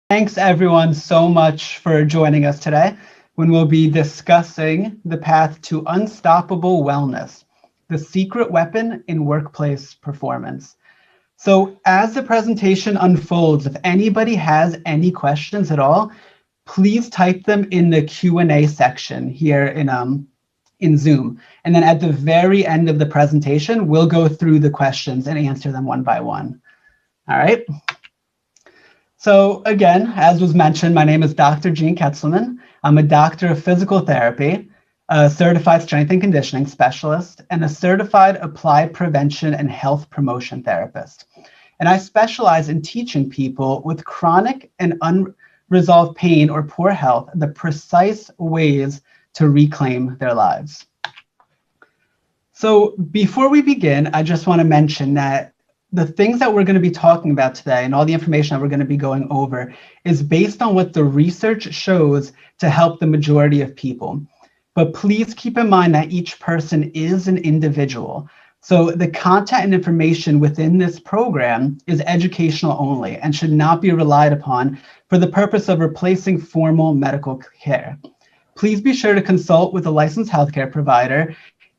Thanks everyone so much for joining us today when we'll be discussing the path to unstoppable wellness, the secret weapon in workplace performance. So as the presentation unfolds, if anybody has any questions at all, please type them in the Q&A section here in Zoom. And then at the very end of the presentation, we'll go through the questions and answer them one by one. All right. So again, as was mentioned, my name is Dr. Gene Ketzelman. I'm a doctor of physical therapy, a certified strength and conditioning specialist, and a certified applied prevention and health promotion therapist. And I specialize in teaching people with chronic and unresolved pain or poor health the precise ways to reclaim their lives. So before we begin, I just want to mention that the things that we're going to be talking about today and all the information that we're going to be going over is based on what the research shows to help the majority of people. But please keep in mind that each person is an individual. So the content and information within this program is educational only and should not be relied upon for the purpose of replacing formal medical care. Please be sure to consult with a licensed healthcare provider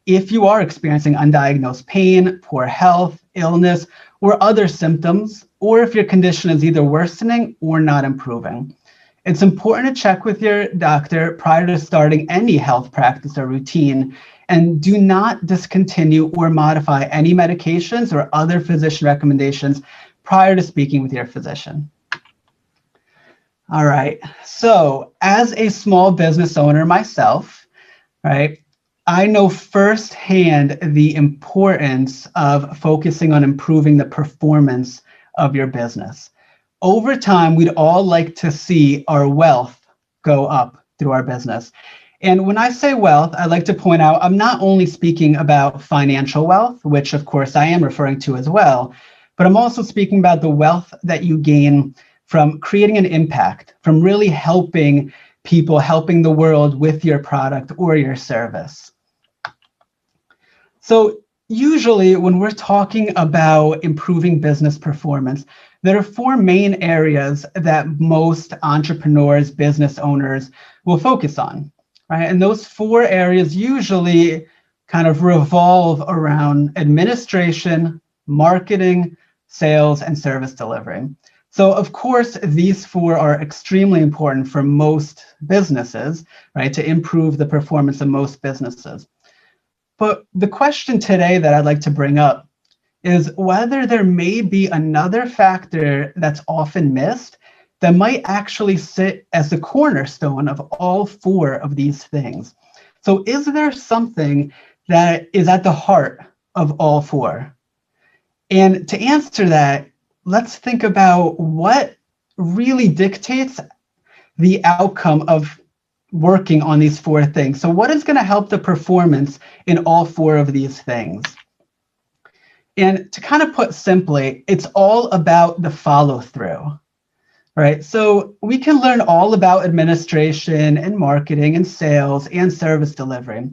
if you are experiencing undiagnosed pain, poor health, illness, or other symptoms, or if your condition is either worsening or not improving. It's important to check with your doctor prior to starting any health practice or routine, and do not discontinue or modify any medications or other physician recommendations prior to speaking with your physician. All right, so as a small business owner myself, right, I know firsthand the importance of focusing on improving the performance of your business. Over time, we'd all like to see our wealth go up through our business. And when I say wealth, I like to point out, I'm not only speaking about financial wealth, which of course I am referring to as well, but I'm also speaking about the wealth that you gain from creating an impact, from really helping people, helping the world with your product or your service. So usually when we're talking about improving business performance, there are four main areas that most entrepreneurs, business owners will focus on, right? And those four areas usually kind of revolve around administration, marketing, sales, and service delivery. So of course, these four are extremely important for most businesses, right? To improve the performance of most businesses. But the question today that I'd like to bring up is whether there may be another factor that's often missed that might actually sit as the cornerstone of all four of these things. So is there something that is at the heart of all four? And to answer that, let's think about what really dictates the outcome of working on these four things. So what is going to help the performance in all four of these things? And to kind of put simply, it's all about the follow through, right? So we can learn all about administration and marketing and sales and service delivery.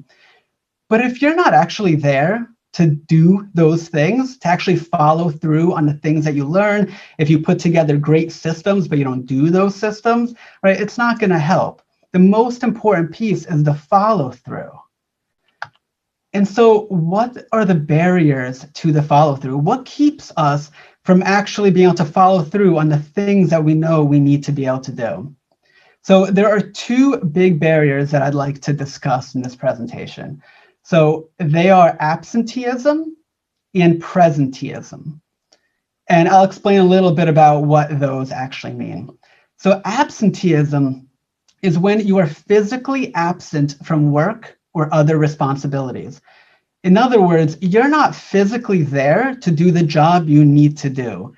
But if you're not actually there to do those things, to actually follow through on the things that you learn, if you put together great systems, but you don't do those systems, right, it's not going to help. The most important piece is the follow through. And so what are the barriers to the follow through? What keeps us from actually being able to follow through on the things that we know we need to be able to do? So there are two big barriers that I'd like to discuss in this presentation. So they are absenteeism and presenteeism. And I'll explain a little bit about what those actually mean. So absenteeism is when you are physically absent from work or other responsibilities. In other words, you're not physically there to do the job you need to do.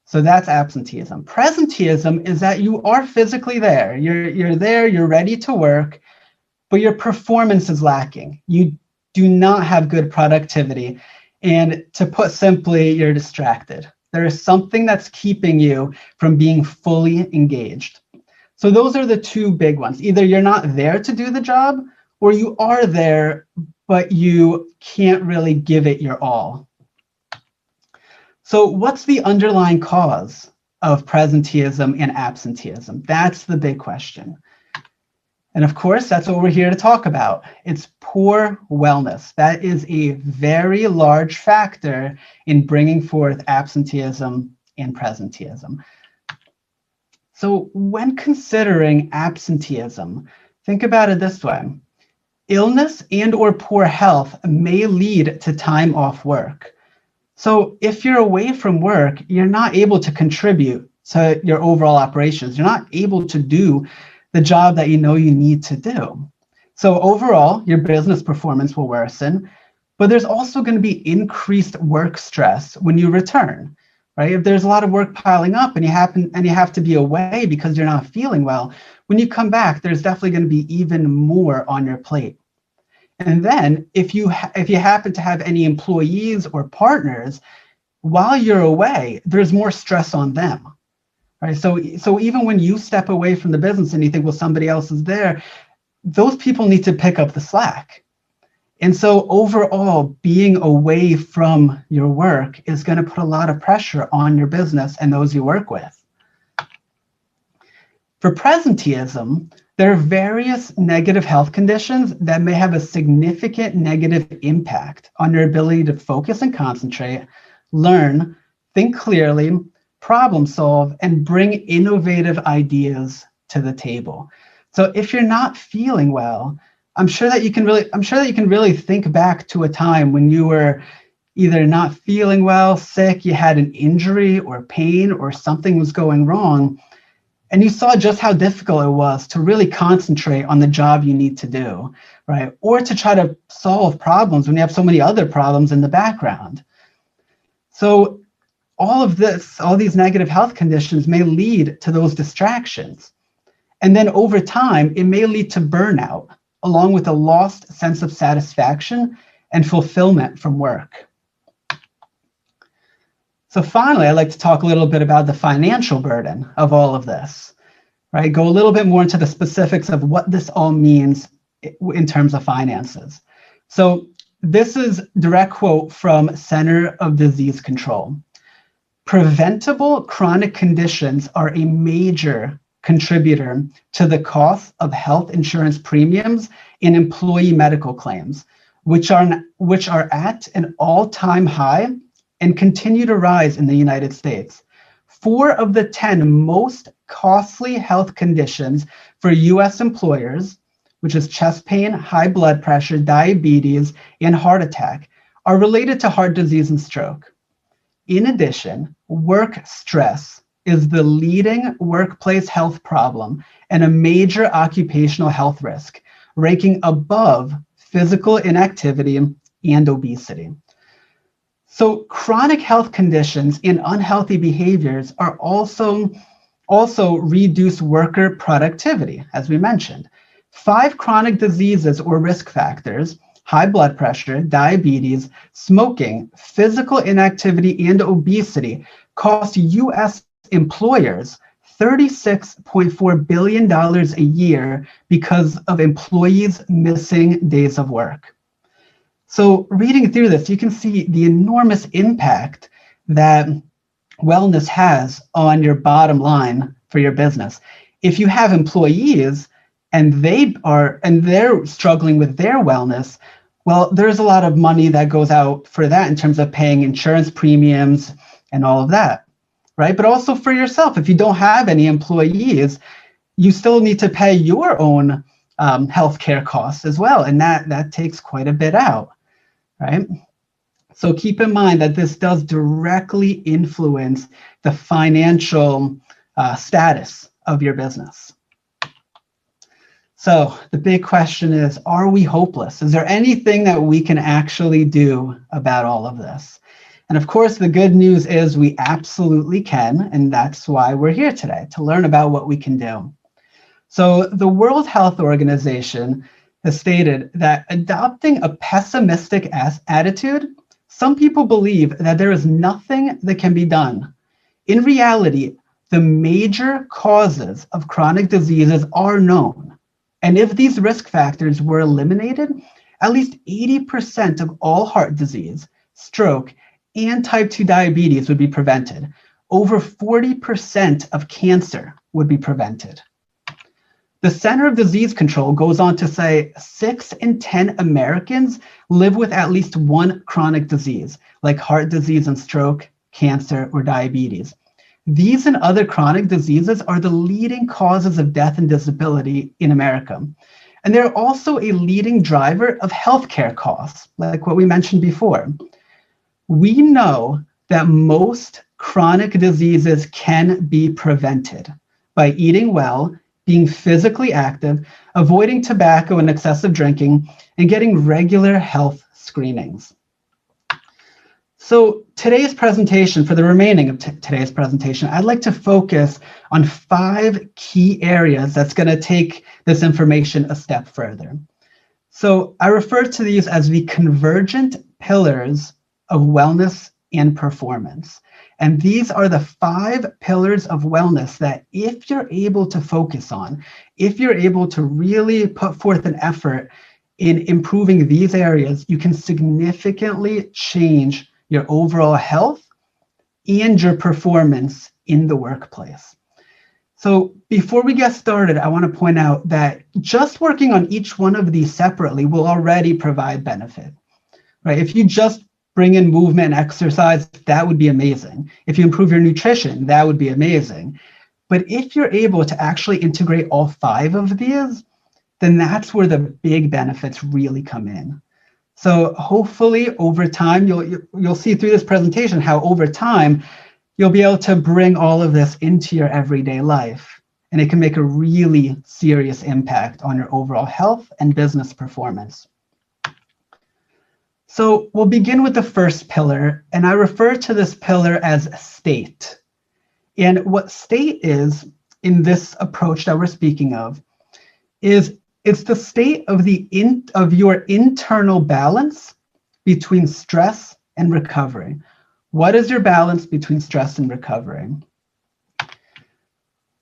So that's absenteeism. Presenteeism is that you are physically there. You're there, you're ready to work, but your performance is lacking. You do not have good productivity. And to put simply, you're distracted. There is something that's keeping you from being fully engaged. So those are the two big ones. Either you're not there to do the job, or you are there, but you can't really give it your all. So what's the underlying cause of presenteeism and absenteeism? That's the big question. And of course, that's what we're here to talk about. It's poor wellness. That is a very large factor in bringing forth absenteeism and presenteeism. So when considering absenteeism, think about it this way. Illness and or poor health may lead to time off work. So if you're away from work, you're not able to contribute to your overall operations. You're not able to do the job that you know you need to do. So overall, your business performance will worsen, but there's also going to be increased work stress when you return, right? If there's a lot of work piling up and you have to be away because you're not feeling well, when you come back, there's definitely going to be even more on your plate. And then if you happen to have any employees or partners, while you're away, there's more stress on them. Right. So even when you step away from the business and you think, well, somebody else is there, those people need to pick up the slack. And so overall, being away from your work is going to put a lot of pressure on your business and those you work with. For presenteeism, there are various negative health conditions that may have a significant negative impact on your ability to focus and concentrate, learn, think clearly, problem solve, and bring innovative ideas to the table. So if you're not feeling well, I'm sure that you can really think back to a time when you were either not feeling well, sick, you had an injury or pain or something was going wrong, and you saw just how difficult it was to really concentrate on the job you need to do, right? Or to try to solve problems when you have so many other problems in the background. So all these negative health conditions may lead to those distractions. And then over time, it may lead to burnout, along with a lost sense of satisfaction and fulfillment from work. So finally, I'd like to talk a little bit about the financial burden of all of this, right? Go a little bit more into the specifics of what this all means in terms of finances. So this is direct quote from Center of Disease Control. Preventable chronic conditions are a major contributor to the cost of health insurance premiums and employee medical claims, which are at an all-time high and continue to rise in the United States. 4 of the 10 most costly health conditions for US employers, which is chest pain, high blood pressure, diabetes, and heart attack, are related to heart disease and stroke. In addition, work stress is the leading workplace health problem and a major occupational health risk, ranking above physical inactivity and obesity. So chronic health conditions and unhealthy behaviors are also reduce worker productivity, as we mentioned. 5 chronic diseases or risk factors: high blood pressure, diabetes, smoking, physical inactivity, and obesity cost U.S. employers $36.4 billion a year because of employees missing days of work. So reading through this, you can see the enormous impact that wellness has on your bottom line for your business. If you have employees and they're struggling with their wellness, well, there's a lot of money that goes out for that in terms of paying insurance premiums and all of that, right? But also for yourself, if you don't have any employees, you still need to pay your own healthcare costs as well, and that takes quite a bit out, right? So keep in mind that this does directly influence the financial status of your business. So the big question is, are we hopeless? Is there anything that we can actually do about all of this? And of course, the good news is we absolutely can, and that's why we're here today, to learn about what we can do. So the World Health Organization has stated that adopting a pessimistic attitude, some people believe that there is nothing that can be done. In reality, the major causes of chronic diseases are known. And if these risk factors were eliminated, at least 80% of all heart disease, stroke, and type 2 diabetes would be prevented. over 40% of cancer would be prevented. The Center of Disease Control goes on to say 6 in 10 Americans live with at least one chronic disease, like heart disease and stroke, cancer, or diabetes. These and other chronic diseases are the leading causes of death and disability in America. And they're also a leading driver of healthcare costs, like what we mentioned before. We know that most chronic diseases can be prevented by eating well, being physically active, avoiding tobacco and excessive drinking, and getting regular health screenings. So today's presentation, for the remaining of today's presentation, I'd like to focus on 5 key areas that's going to take this information a step further. So I refer to these as the convergent pillars of wellness and performance. And these are the 5 pillars of wellness that if you're able to focus on, if you're able to really put forth an effort in improving these areas, you can significantly change your overall health and your performance in the workplace. So before we get started, I want to point out that just working on each one of these separately will already provide benefit, right? If you just bring in movement and exercise, that would be amazing. If you improve your nutrition, that would be amazing. But if you're able to actually integrate all 5 of these, then that's where the big benefits really come in. So hopefully over time, you'll see through this presentation how over time, you'll be able to bring all of this into your everyday life. And it can make a really serious impact on your overall health and business performance. So we'll begin with the first pillar, and I refer to this pillar as state. And what state is in this approach that we're speaking of is it's the state of your internal balance between stress and recovery. What is your balance between stress and recovery?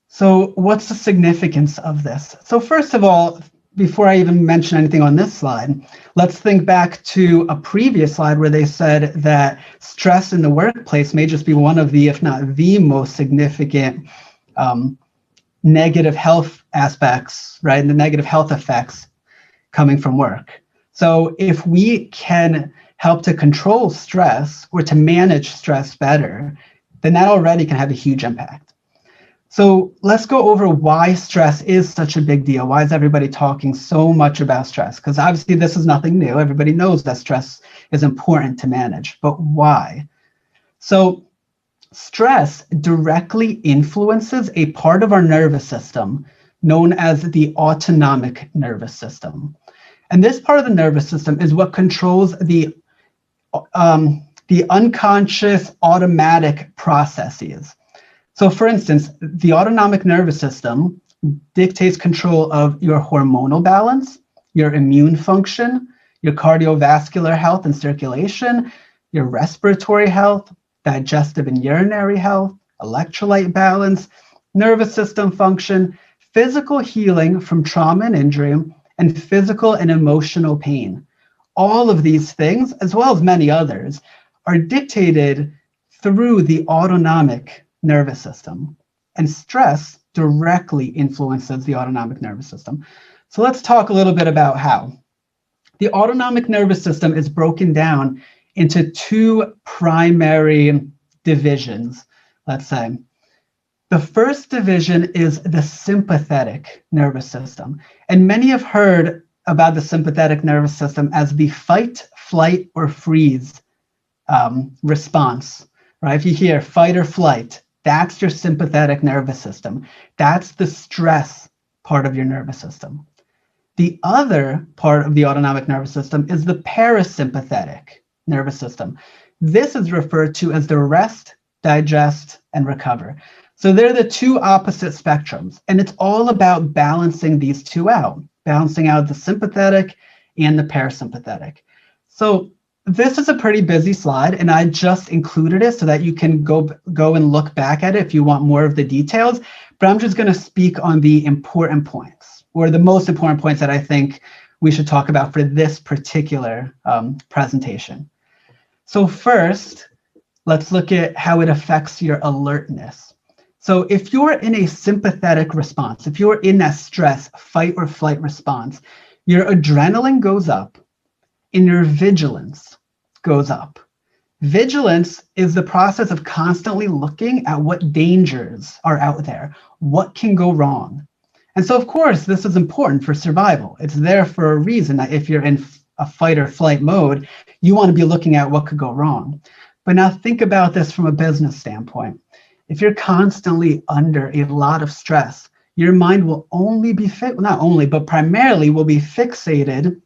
So what's the significance of this? So first of all, before I even mention anything on this slide, let's think back to a previous slide where they said that stress in the workplace may just be one of the, if not the most significant negative health aspects, right? And the negative health effects coming from work. So if we can help to control stress or to manage stress better, then that already can have a huge impact. So let's go over why stress is such a big deal. Why is everybody talking so much about stress? Because obviously this is nothing new. Everybody knows that stress is important to manage, but why? So stress directly influences a part of our nervous system known as the autonomic nervous system. And this part of the nervous system is what controls the unconscious automatic processes. So for instance, the autonomic nervous system dictates control of your hormonal balance, your immune function, your cardiovascular health and circulation, your respiratory health, digestive and urinary health, electrolyte balance, nervous system function, physical healing from trauma and injury, and physical and emotional pain. All of these things, as well as many others, are dictated through the autonomic nervous system. And stress directly influences the autonomic nervous system. So let's talk a little bit about how. The autonomic nervous system is broken down into 2 primary divisions, let's say. The first division is the sympathetic nervous system. And many have heard about the sympathetic nervous system as the fight, flight, or freeze response, right? If you hear fight or flight, that's your sympathetic nervous system. That's the stress part of your nervous system. The other part of the autonomic nervous system is the parasympathetic nervous system. This is referred to as the rest, digest, and recover. So they're the 2 opposite spectrums, and it's all about balancing these 2 out, balancing out the sympathetic and the parasympathetic. So this is a pretty busy slide, and I just included it so that you can go and look back at it if you want more of the details, but I'm just going to speak on the important points, or the most important points that I think we should talk about for this particular presentation. So first, Let's look at how it affects your alertness. So if you're in a sympathetic response, if you're in that stress, fight or flight response, your adrenaline goes up and your vigilance goes up. Vigilance is the process of constantly looking at what dangers are out there, what can go wrong. And so, of course, this is important for survival. It's there for a reason that if you're in a fight or flight mode, you want to be looking at what could go wrong. But now think about this from a business standpoint. If you're constantly under a lot of stress, your mind will only be not only, but primarily will be fixated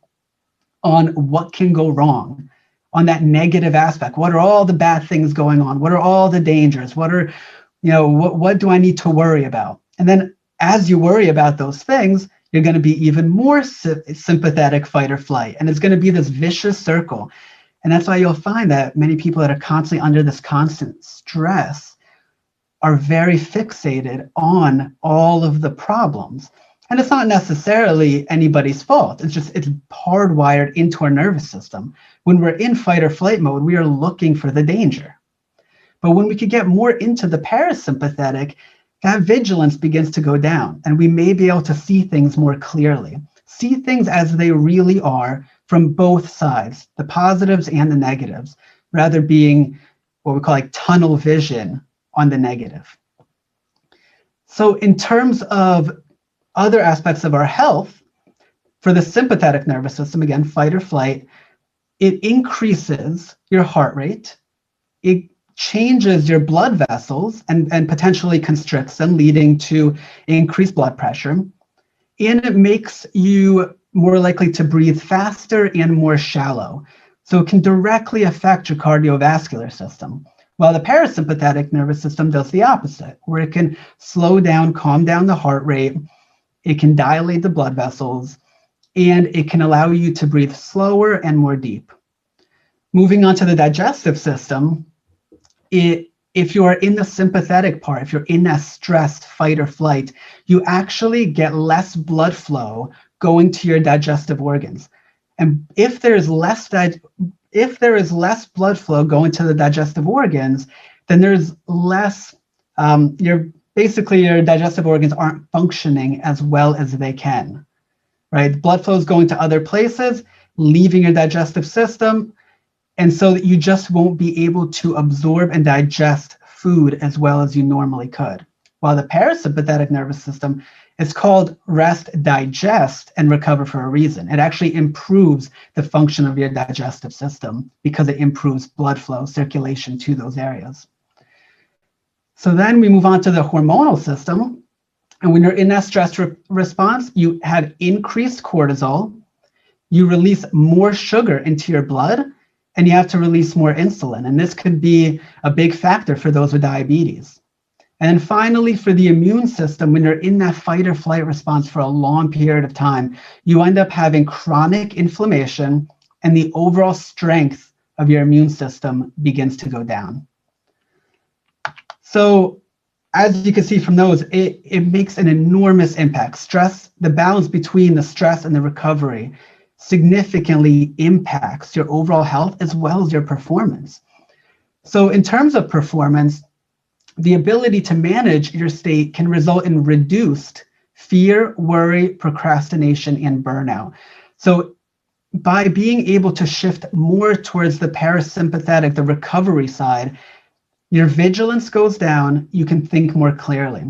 on what can go wrong, on that negative aspect. What are all the bad things going on? What are all the dangers? What do I need to worry about? And then as you worry about those things, you're going to be even more sympathetic fight or flight. And it's going to be this vicious circle. And that's why you'll find that many people that are constantly under this constant stress are very fixated on all of the problems. And it's not necessarily anybody's fault. It's hardwired into our nervous system. When we're in fight or flight mode, we are looking for the danger. But when we could get more into the parasympathetic, that vigilance begins to go down, and we may be able to see things more clearly, see things as they really are from both sides, the positives and the negatives, rather being what we call like tunnel vision on the negative. So in terms of other aspects of our health, for the sympathetic nervous system, again, fight or flight, it increases your heart rate, it changes your blood vessels and potentially constricts them, leading to increased blood pressure, and it makes you more likely to breathe faster and more shallow. So it can directly affect your cardiovascular system. While the parasympathetic nervous system does the opposite, where it can slow down, calm down the heart rate, it can dilate the blood vessels, and it can allow you to breathe slower and more deep. Moving on to the digestive system, if you are in the sympathetic part, if you're in that stressed fight or flight, you actually get less blood flow going to your digestive organs. And if there is less blood flow going to the digestive organs, then there's less, your digestive organs aren't functioning as well as they can, right? Blood flow is going to other places, leaving your digestive system, and so that you just won't be able to absorb and digest food as well as you normally could. While the parasympathetic nervous system is called rest, digest, and recover for a reason. It actually improves the function of your digestive system because it improves blood flow, circulation to those areas. So then we move on to the hormonal system. And when you're in that stress response, you have increased cortisol, you release more sugar into your blood, and you have to release more insulin. And this could be a big factor for those with diabetes. And then finally, for the immune system, when you're in that fight or flight response for a long period of time, you end up having chronic inflammation, and the overall strength of your immune system begins to go down. So as you can see from those, it makes an enormous impact. Stress, the balance between the stress and the recovery significantly impacts your overall health as well as your performance. So in terms of performance, the ability to manage your state can result in reduced fear, worry, procrastination, and burnout. So by being able to shift more towards the parasympathetic, the recovery side, your vigilance goes down, you can think more clearly.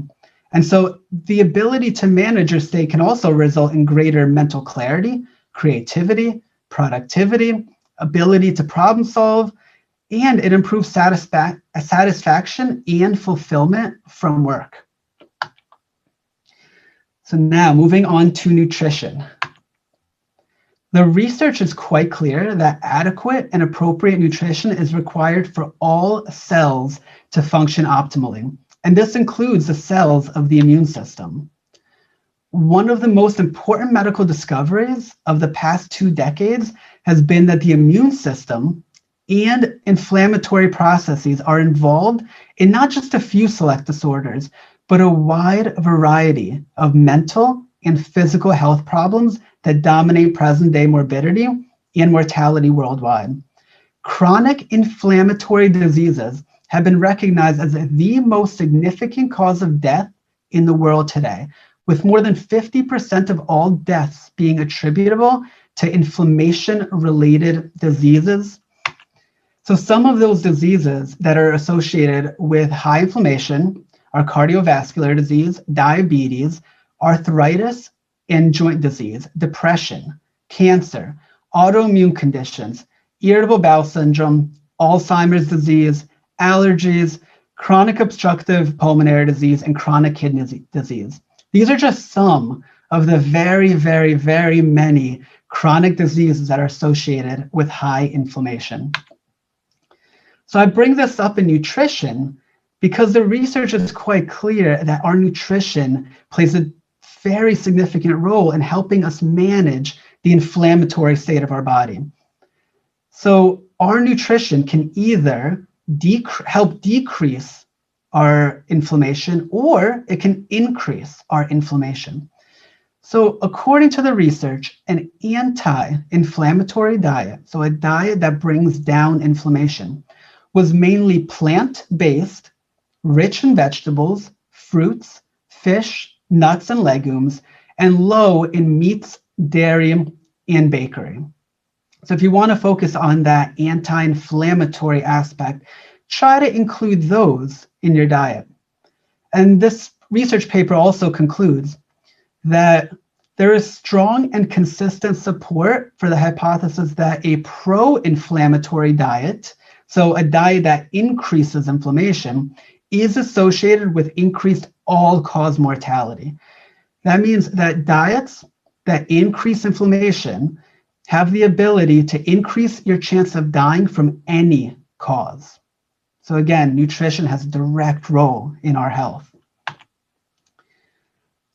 And so the ability to manage your state can also result in greater mental clarity, creativity, productivity, ability to problem solve, and it improves satisfaction and fulfillment from work. So now moving on to nutrition. The research is quite clear that adequate and appropriate nutrition is required for all cells to function optimally, and this includes the cells of the immune system. One of the most important medical discoveries of the past 2 decades has been that the immune system and inflammatory processes are involved in not just a few select disorders, but a wide variety of mental and physical health problems that dominate present-day morbidity and mortality worldwide. Chronic inflammatory diseases have been recognized as the most significant cause of death in the world today, with more than 50% of all deaths being attributable to inflammation-related diseases. So some of those diseases that are associated with high inflammation are cardiovascular disease, diabetes, arthritis and joint disease, depression, cancer, autoimmune conditions, irritable bowel syndrome, Alzheimer's disease, allergies, chronic obstructive pulmonary disease, and chronic kidney disease. These are just some of the very, very, very many chronic diseases that are associated with high inflammation. So I bring this up in nutrition because the research is quite clear that our nutrition plays a very significant role in helping us manage the inflammatory state of our body. So our nutrition can either help decrease our inflammation, or it can increase our inflammation. So according to the research, an anti-inflammatory diet, so a diet that brings down inflammation, was mainly plant-based, rich in vegetables, fruits, fish, nuts, and legumes, and low in meats, dairy, and bakery. So if you want to focus on that anti-inflammatory aspect, try to include those in your diet. And this research paper also concludes that there is strong and consistent support for the hypothesis that a pro-inflammatory diet, so a diet that increases inflammation, is associated with increased all-cause mortality. That means that diets that increase inflammation have the ability to increase your chance of dying from any cause. So again, nutrition has a direct role in our health.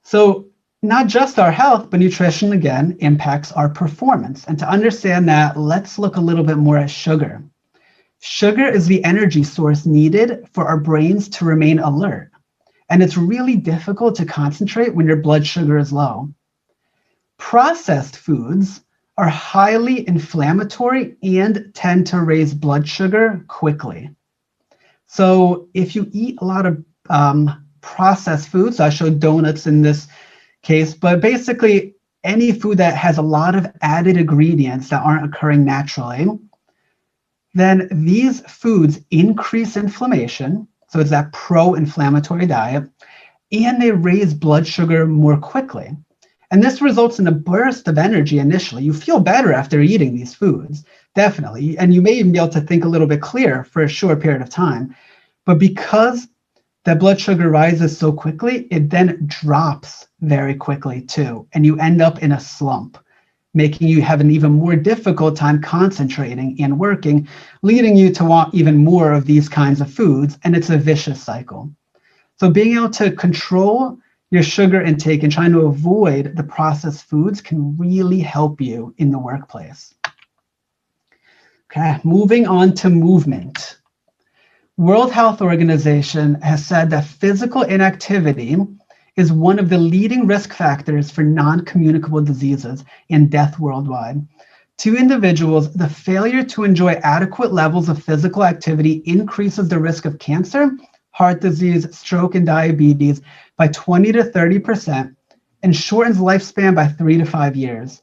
So not just our health, but nutrition, again, impacts our performance. And to understand that, let's look a little bit more at sugar. Sugar is the energy source needed for our brains to remain alert. And it's really difficult to concentrate when your blood sugar is low. Processed foods are highly inflammatory and tend to raise blood sugar quickly. So if you eat a lot of processed foods, I showed donuts in this case, but basically any food that has a lot of added ingredients that aren't occurring naturally, then these foods increase inflammation. So it's that pro-inflammatory diet, and they raise blood sugar more quickly. And this results in a burst of energy initially. You feel better after eating these foods, definitely. And you may even be able to think a little bit clearer for a short period of time. But because that blood sugar rises so quickly, it then drops very quickly too. And you end up in a slump, making you have an even more difficult time concentrating and working, leading you to want even more of these kinds of foods. And it's a vicious cycle. So being able to control your sugar intake and trying to avoid the processed foods can really help you in the workplace. Okay, moving on to movement. World Health Organization has said that physical inactivity is one of the leading risk factors for non-communicable diseases and death worldwide. To individuals, the failure to enjoy adequate levels of physical activity increases the risk of cancer, heart disease, stroke, and diabetes by 20 to 30%, and shortens lifespan by 3 to 5 years.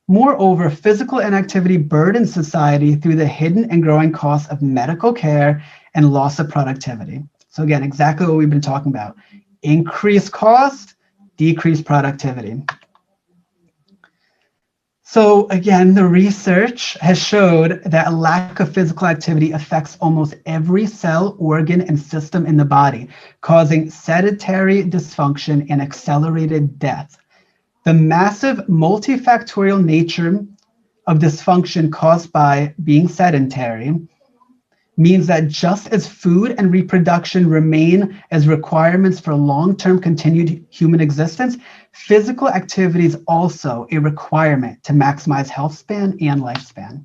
Moreover, physical inactivity burdens society through the hidden and growing costs of medical care and loss of productivity. So again, exactly what we've been talking about. Increased cost, decreased productivity. So again, the research has showed that a lack of physical activity affects almost every cell, organ, and system in the body, causing sedentary dysfunction and accelerated death. The massive multifactorial nature of dysfunction caused by being sedentary means that just as food and reproduction remain as requirements for long-term continued human existence, physical activity is also a requirement to maximize health span and lifespan.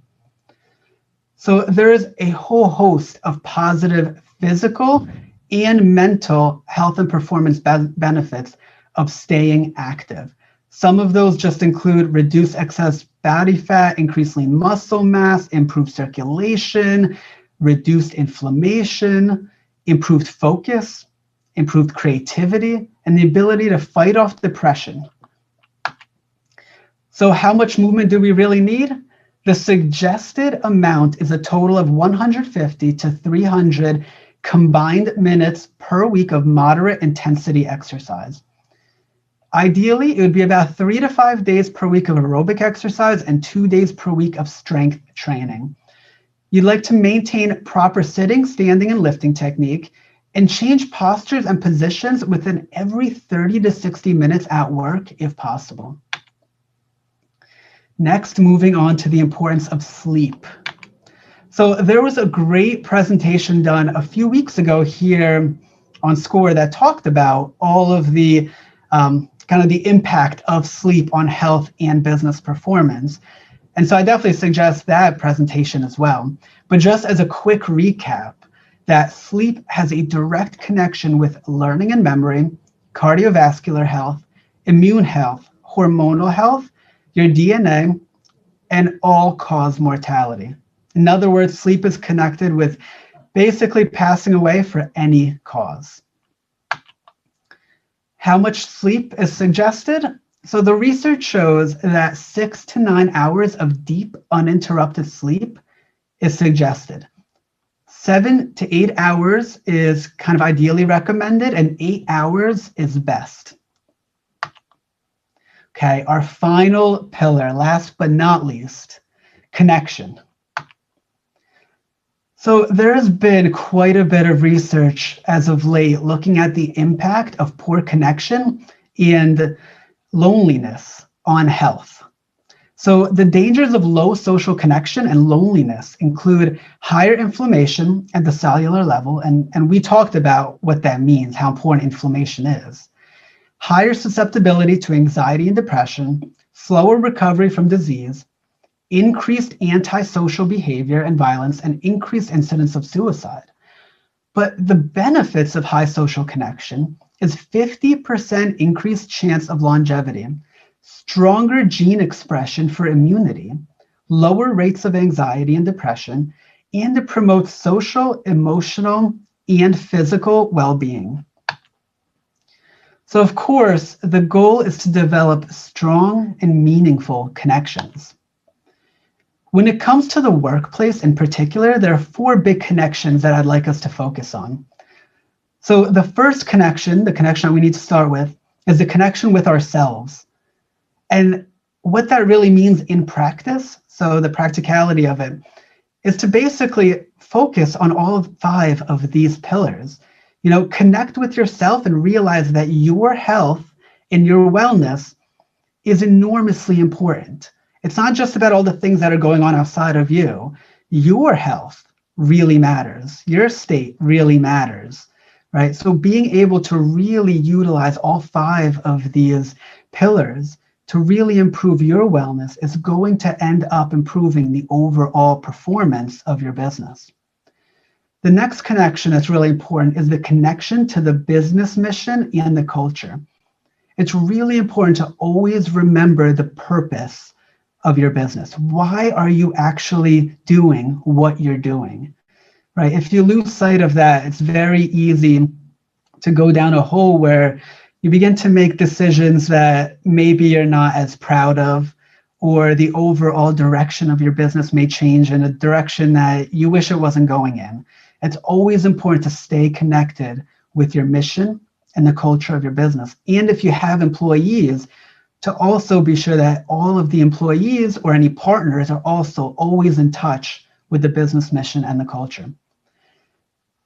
So there is a whole host of positive physical and mental health and performance benefits of staying active. Some of those just include reduce excess body fat, increase lean muscle mass, improve circulation, reduced inflammation, improved focus, improved creativity, and the ability to fight off depression. So how much movement do we really need? The suggested amount is a total of 150 to 300 combined minutes per week of moderate intensity exercise. Ideally, it would be about 3 to 5 days per week of aerobic exercise and 2 days per week of strength training. You'd like to maintain proper sitting, standing, and lifting technique, and change postures and positions within every 30 to 60 minutes at work if possible. Next, moving on to the importance of sleep. So there was a great presentation done a few weeks ago here on SCORE that talked about all of the kind of the impact of sleep on health and business performance. And so I definitely suggest that presentation as well. But just as a quick recap, that sleep has a direct connection with learning and memory, cardiovascular health, immune health, hormonal health, your DNA, and all-cause mortality. In other words, sleep is connected with basically passing away for any cause. How much sleep is suggested? So the research shows that 6 to 9 hours of deep, uninterrupted sleep is suggested. 7 to 8 hours is kind of ideally recommended, and 8 hours is best. Okay, our final pillar, last but not least, connection. So there has been quite a bit of research as of late looking at the impact of poor connection and loneliness on health. So the dangers of low social connection and loneliness include higher inflammation at the cellular level, and we talked about what that means, how important inflammation is. Higher susceptibility to anxiety and depression, slower recovery from disease, increased antisocial behavior and violence, and increased incidence of suicide. But the benefits of high social connection is 50% increased chance of longevity, stronger gene expression for immunity, lower rates of anxiety and depression, and it promotes social, emotional, and physical well-being. So of course, the goal is to develop strong and meaningful connections. When it comes to the workplace in particular, there are 4 big connections that I'd like us to focus on. So the first connection, the connection that we need to start with, is the connection with ourselves. And what that really means in practice, so the practicality of it, is to basically focus on all 5 of these pillars. You know, connect with yourself and realize that your health and your wellness is enormously important. It's not just about all the things that are going on outside of you. Your health really matters. Your state really matters, right? So being able to really utilize all 5 of these pillars to really improve your wellness is going to end up improving the overall performance of your business. The next connection that's really important is the connection to the business mission and the culture. It's really important to always remember the purpose of your business. Why are you actually doing what you're doing, right? If you lose sight of that, it's very easy to go down a hole where you begin to make decisions that maybe you're not as proud of, or the overall direction of your business may change in a direction that you wish it wasn't going in. It's always important to stay connected with your mission and the culture of your business. And if you have employees, to also be sure that all of the employees or any partners are also always in touch with the business mission and the culture.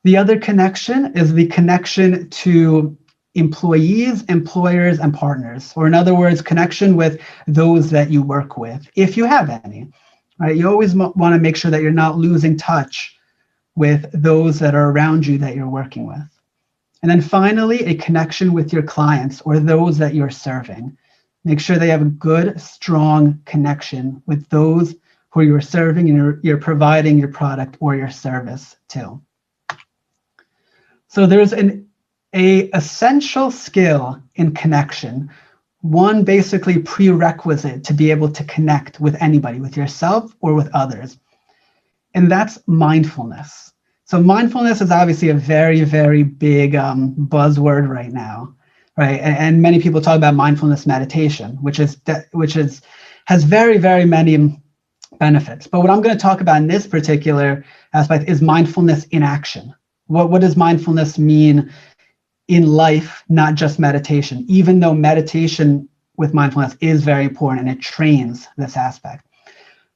The other connection is the connection to employees, employers, and partners, or in other words, connection with those that you work with, if you have any, right? You always want to make sure that you're not losing touch with those that are around you that you're working with. And then finally, a connection with your clients or those that you're serving. Make sure they have a good, strong connection with those who you're serving and you're providing your product or your service to. So there's an essential skill in connection, one basically prerequisite to be able to connect with anybody, with yourself or with others. And that's mindfulness. So mindfulness is obviously a very, very big buzzword right now, right? And many people talk about mindfulness meditation, which has very, very many benefits. But what I'm going to talk about in this particular aspect is mindfulness in action. What does mindfulness mean in life, not just meditation, even though meditation with mindfulness is very important and it trains this aspect.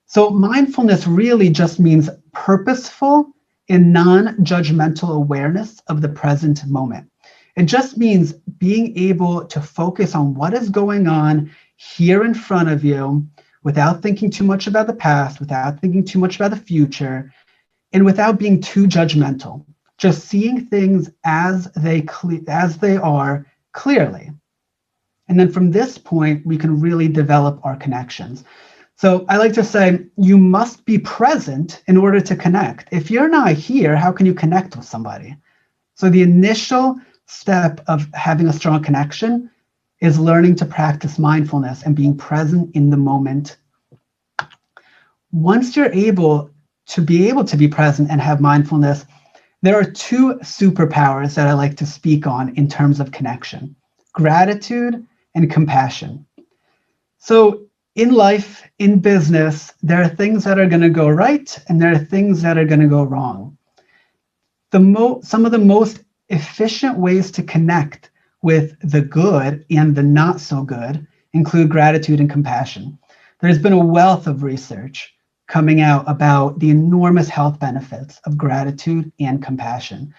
So mindfulness really just means purposeful and non-judgmental awareness of the present moment. It just means being able to focus on what is going on here in front of you without thinking too much about the past, without thinking too much about the future, and without being too judgmental. Just seeing things as they are clearly. And then from this point, we can really develop our connections. So I like to say, you must be present in order to connect. If you're not here, how can you connect with somebody? So the initial step of having a strong connection is learning to practice mindfulness and being present in the moment. Once you're able to be present and have mindfulness, there are two superpowers that I like to speak on in terms of connection: gratitude and compassion. So in life, in business, there are things that are going to go right and there are things that are going to go wrong. Some of the most efficient ways to connect with the good and the not so good include gratitude and compassion. There's been a wealth of research coming out about the enormous health benefits of gratitude and compassion.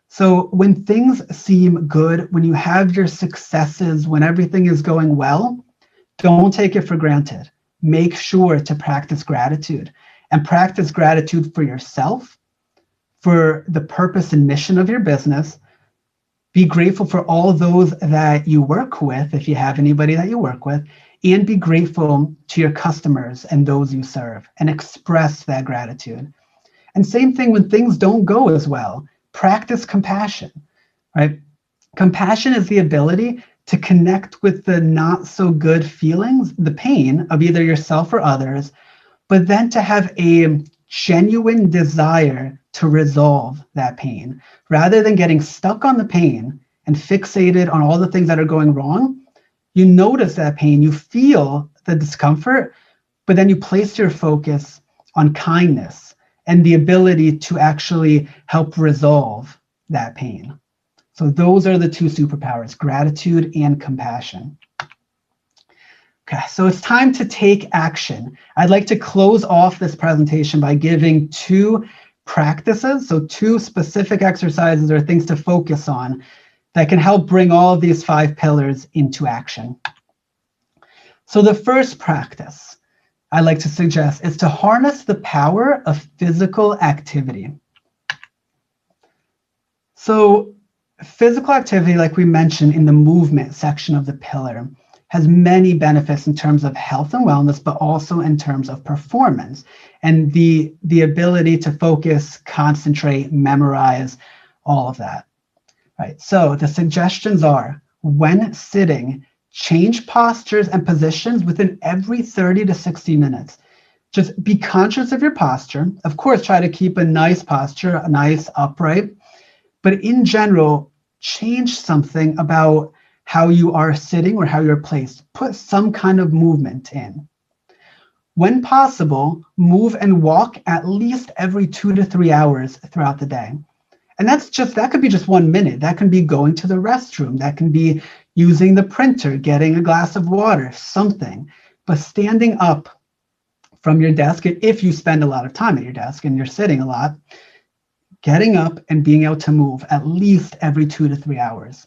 So when things seem good, when you have your successes, when everything is going well, don't take it for granted. Make sure to practice gratitude, and practice gratitude for yourself, for the purpose and mission of your business. Be grateful for all those that you work with, if you have anybody that you work with, and be grateful to your customers and those you serve, and express that gratitude. And same thing when things don't go as well, practice compassion, right? Compassion is the ability to connect with the not so good feelings, the pain of either yourself or others, but then to have a genuine desire to resolve that pain. Rather than getting stuck on the pain and fixated on all the things that are going wrong, you notice that pain, you feel the discomfort, but then you place your focus on kindness and the ability to actually help resolve that pain. So those are the two superpowers, gratitude and compassion. Okay, so it's time to take action. I'd like to close off this presentation by giving two practices, so two specific exercises or things to focus on that can help bring all of these 5 pillars into action. So the first practice I like to suggest is to harness the power of physical activity. So physical activity, like we mentioned in the movement section of the pillar, has many benefits in terms of health and wellness, but also in terms of performance and the ability to focus, concentrate, memorize, all of that. Right. So the suggestions are, when sitting, change postures and positions within every 30 to 60 minutes. Just be conscious of your posture. Of course, try to keep a nice posture, a nice upright, but in general, change something about how you are sitting or how you're placed. Put some kind of movement in. When possible, move and walk at least every 2 to 3 hours throughout the day. And that could be just 1 minute. That can be going to the restroom. That can be using the printer, getting a glass of water, something. But standing up from your desk, if you spend a lot of time at your desk and you're sitting a lot, getting up and being able to move at least every 2 to 3 hours.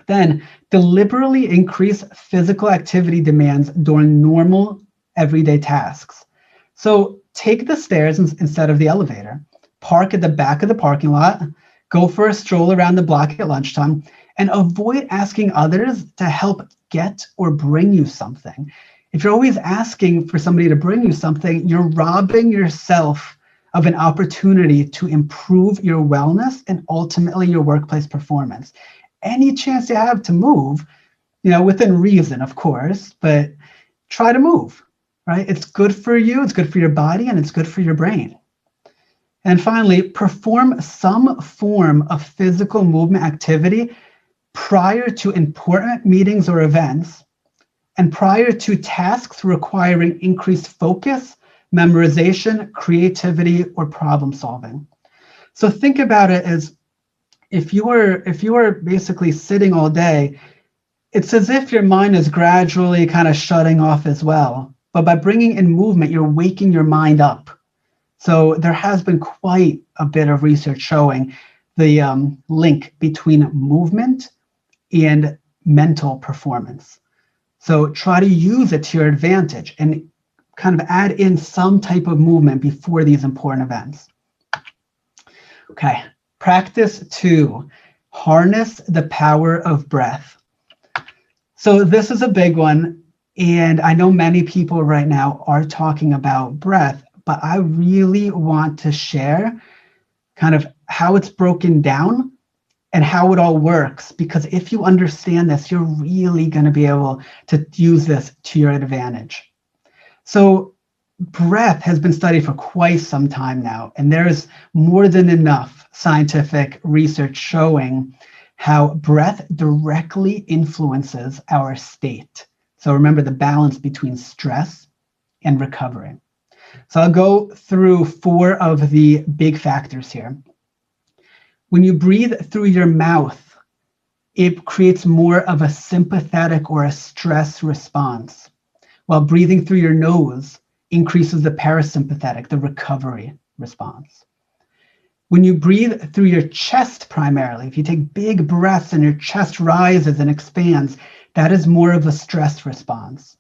Then deliberately increase physical activity demands during normal everyday tasks. So take the stairs instead of the elevator. Park at the back of the parking lot, go for a stroll around the block at lunchtime, and avoid asking others to help get or bring you something. If you're always asking for somebody to bring you something, you're robbing yourself of an opportunity to improve your wellness and ultimately your workplace performance. Any chance you have to move, within reason, of course, but try to move, right? It's good for you, it's good for your body, and it's good for your brain. And finally, perform some form of physical movement activity prior to important meetings or events, and prior to tasks requiring increased focus, memorization, creativity, or problem solving. So think about it as if you are basically sitting all day, it's as if your mind is gradually kind of shutting off as well. But by bringing in movement, you're waking your mind up. So there has been quite a bit of research showing the link between movement and mental performance. So try to use it to your advantage and kind of add in some type of movement before these important events. Okay, practice 2, harness the power of breath. So this is a big one, and I know many people right now are talking about breath, but I really want to share kind of how it's broken down and how it all works, because if you understand this, you're really going to be able to use this to your advantage. So breath has been studied for quite some time now, and there's more than enough scientific research showing how breath directly influences our state. So remember the balance between stress and recovery. So I'll go through 4 of the big factors here. When you breathe through your mouth, it creates more of a sympathetic or a stress response, while breathing through your nose increases the parasympathetic, the recovery response. When you breathe through your chest primarily, if you take big breaths and your chest rises and expands, that is more of a stress response.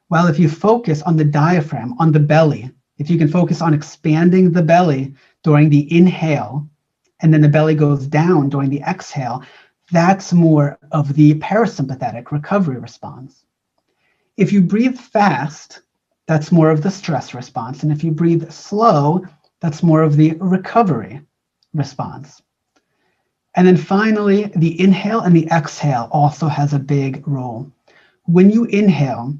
While if you focus on the diaphragm, on the belly, if you can focus on expanding the belly during the inhale, and then the belly goes down during the exhale, that's more of the parasympathetic recovery response. If you breathe fast, that's more of the stress response. And if you breathe slow, that's more of the recovery response. And then finally, the inhale and the exhale also has a big role. When you inhale,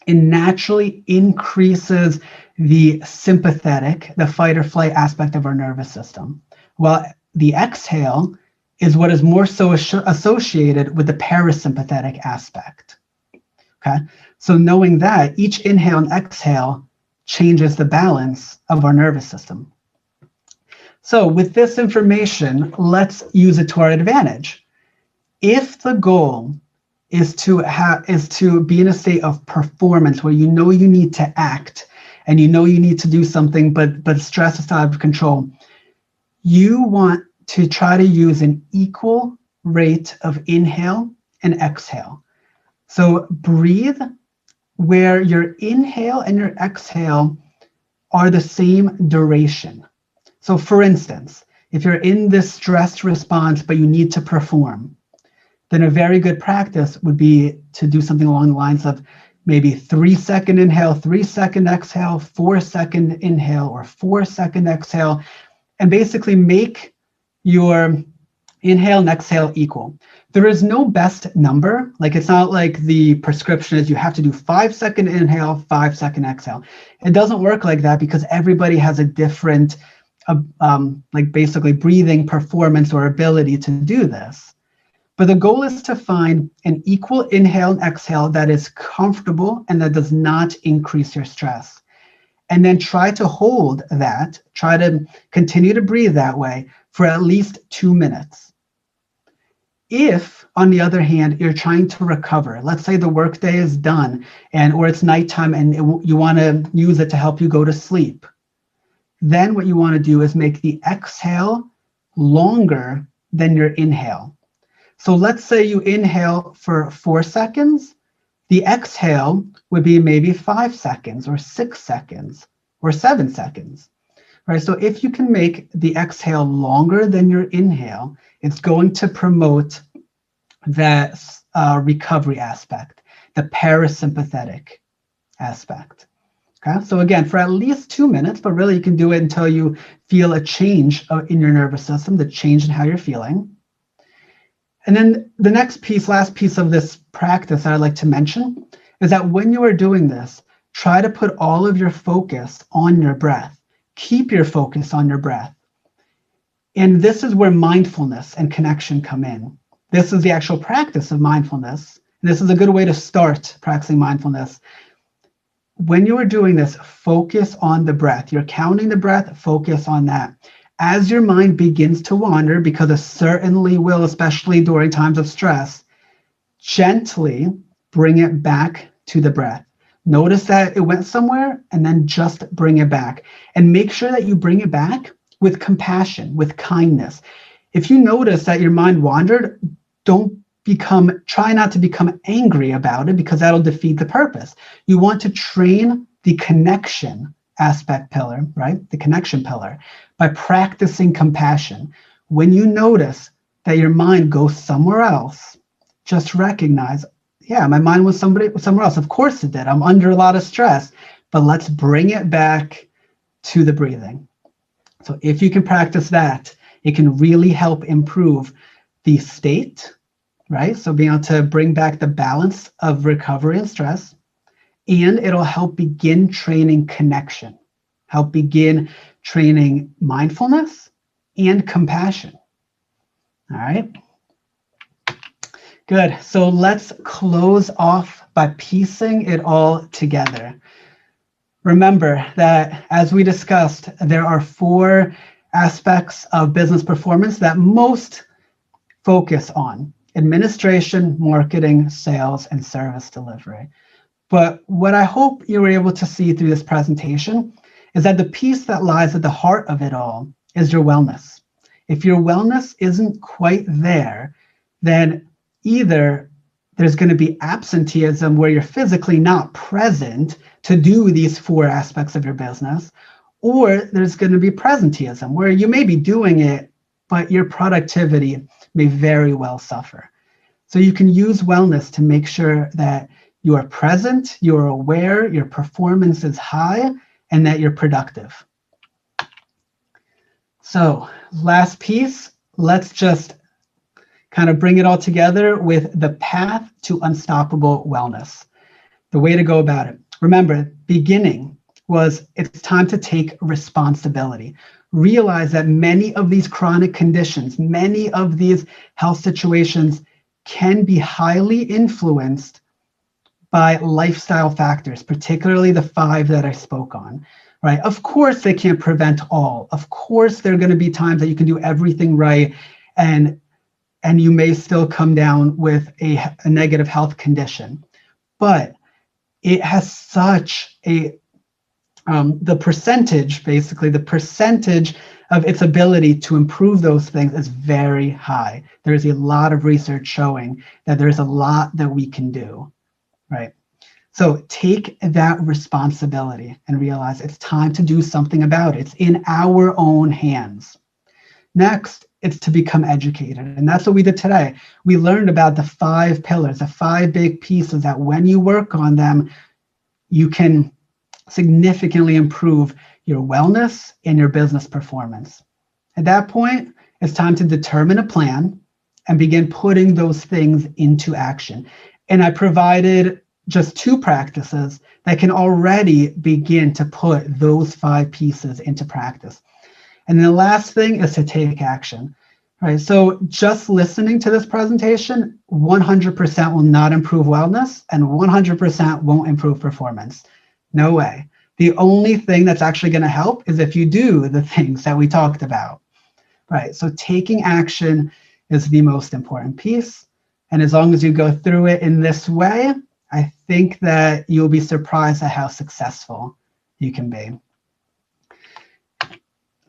it naturally increases the sympathetic, the fight or flight aspect of our nervous system, while the exhale is what is more so associated with the parasympathetic aspect. Okay, so knowing that each inhale and exhale changes the balance of our nervous system. So with this information, let's use it to our advantage. If the goal is to be in a state of performance where you know you need to act and you know you need to do something, but stress is out of control, you want to try to use an equal rate of inhale and exhale. So breathe where your inhale and your exhale are the same duration. So for instance, if you're in this stress response, but you need to perform, then a very good practice would be to do something along the lines of maybe 3-second inhale, 3-second exhale, 4-second inhale, or 4-second exhale, and basically make your inhale and exhale equal. There is no best number. Like it's not like the prescription is you have to do 5-second inhale, 5-second exhale. It doesn't work like that because everybody has a different like basically breathing performance or ability to do this. But the goal is to find an equal inhale and exhale that is comfortable and that does not increase your stress. And then try to hold that, try to continue to breathe that way for at least 2 minutes. If, on the other hand, you're trying to recover, let's say the workday is done or it's nighttime and you want to use it to help you go to sleep, then what you want to do is make the exhale longer than your inhale. So let's say you inhale for 4 seconds, the exhale would be maybe 5 seconds or 6 seconds or 7 seconds, right? So if you can make the exhale longer than your inhale, it's going to promote that recovery aspect, the parasympathetic aspect. Okay, so again, for at least 2 minutes, but really you can do it until you feel a change in your nervous system, the change in how you're feeling. And then the next piece, last piece of this practice I'd like to mention is that when you are doing this, try to put all of your focus on your breath. Keep your focus on your breath. And this is where mindfulness and connection come in. This is the actual practice of mindfulness. And this is a good way to start practicing mindfulness. When you are doing this, focus on the breath. You're counting the breath, focus on that. As your mind begins to wander, because it certainly will, especially during times of stress, gently bring it back to the breath. Notice that it went somewhere and then just bring it back. And make sure that you bring it back with compassion, with kindness. If you notice that your mind wandered, try not to become angry about it, because that'll defeat the purpose. You want to train the connection aspect pillar, right? The connection pillar, by practicing compassion. When you notice that your mind goes somewhere else, just recognize, yeah, my mind was somewhere else. Of course it did. I'm under a lot of stress, but let's bring it back to the breathing. So if you can practice that, it can really help improve the state, right? So being able to bring back the balance of recovery and stress, and it'll help begin training connection, help begin training mindfulness and compassion. All right. Good. So let's close off by piecing it all together. Remember that, as we discussed, there are 4 aspects of business performance that most focus on: administration, marketing, sales, and service delivery. But what I hope you were able to see through this presentation is that the piece that lies at the heart of it all is your wellness. If your wellness isn't quite there, then either there's going to be absenteeism, where you're physically not present to do these 4 aspects of your business, or there's going to be presenteeism, where you may be doing it, but your productivity may very well suffer. So you can use wellness to make sure that you are present, you're aware, your performance is high, and that you're productive. So last piece, let's just kind of bring it all together with the path to unstoppable wellness. The way to go about it. Remember, beginning was, it's time to take responsibility. Realize that many of these chronic conditions, many of these health situations can be highly influenced by lifestyle factors, particularly the 5 that I spoke on, right? Of course, they can't prevent all. Of course, there are going to be times that you can do everything right, and you may still come down with a negative health condition. But it has such a, the percentage of its ability to improve those things is very high. There's a lot of research showing that there's a lot that we can do, right? So take that responsibility and realize it's time to do something about it. It's in our own hands. Next, it's to become educated. And that's what we did today. We learned about the 5 pillars, the 5 big pieces that when you work on them, you can significantly improve your wellness and your business performance. At that point, it's time to determine a plan and begin putting those things into action. And I provided just 2 practices that can already begin to put those 5 pieces into practice. And then the last thing is to take action, right? So just listening to this presentation, 100% will not improve wellness and 100% won't improve performance. No way. The only thing that's actually going to help is if you do the things that we talked about, right? So taking action is the most important piece. And as long as you go through it in this way, I think that you'll be surprised at how successful you can be.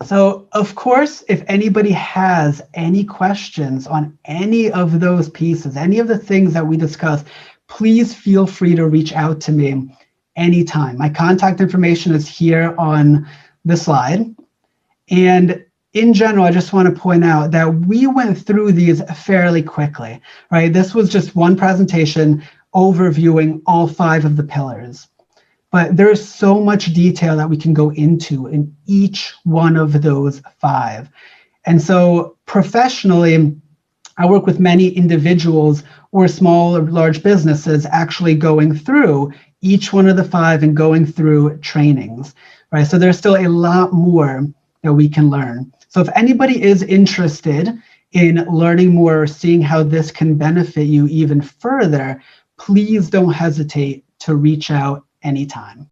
So, of course, if anybody has any questions on any of those pieces, any of the things that we discussed, please feel free to reach out to me anytime. My contact information is here on the slide. And in general, I just want to point out that we went through these fairly quickly, right? This was just one presentation overviewing all 5 of the pillars. But there is so much detail that we can go into in each one of those 5. And so professionally, I work with many individuals or small or large businesses actually going through each one of the 5 and going through trainings, right? So there's still a lot more that we can learn. So if anybody is interested in learning more or seeing how this can benefit you even further, please don't hesitate to reach out anytime.